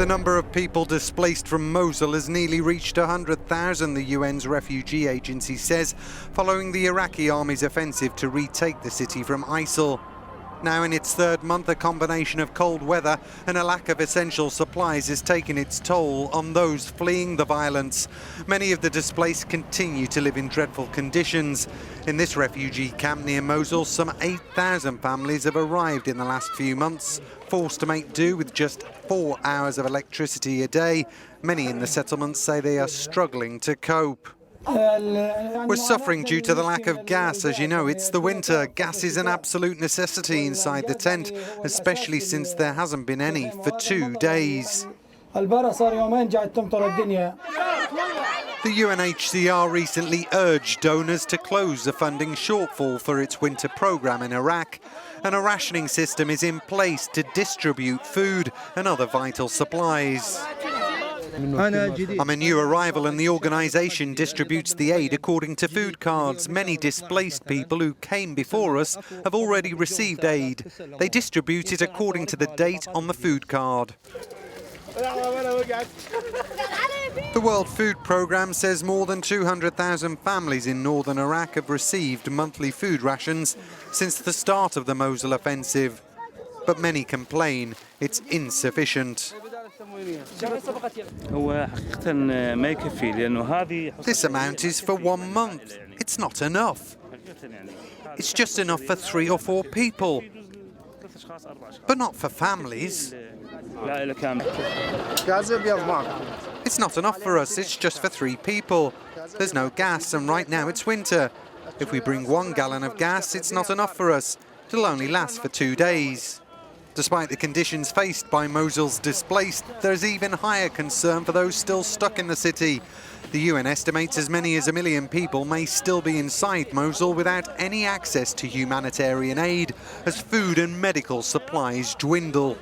The number of people displaced from Mosul has nearly reached 100,000, the UN's refugee agency says, following the Iraqi army's offensive to retake the city from ISIL. Now in its third month, a combination of cold weather and a lack of essential supplies has taken its toll on those fleeing the violence. Many of the displaced continue to live in dreadful conditions. In this refugee camp near Mosul, some 8,000 families have arrived in the last few months, forced to make do with just 4 hours of electricity a day. Many in the settlements say they are struggling to cope. We're suffering due to the lack of gas. As you know, it's the winter. Gas is an absolute necessity inside the tent, especially since there hasn't been any for 2 days. The UNHCR recently urged donors to close the funding shortfall for its winter programme in Iraq, and a rationing system is in place to distribute food and other vital supplies. I'm a new arrival and the organisation distributes the aid according to food cards. Many displaced people who came before us have already received aid. They distribute it according to the date on the food card. The World Food Programme says more than 200,000 families in northern Iraq have received monthly food rations since the start of the Mosul offensive. But many complain it's insufficient. This amount is for 1 month. It's not enough. It's just enough for 3 or 4 people, but not for families. It's not enough for us, it's just for 3 people. There's no gas, and right now it's winter. If we bring 1 gallon of gas, it's not enough for us. It'll only last for 2 days. Despite the conditions faced by Mosul's displaced, there's even higher concern for those still stuck in the city. The UN estimates as many as 1 million people may still be inside Mosul without any access to humanitarian aid as food and medical supplies dwindle.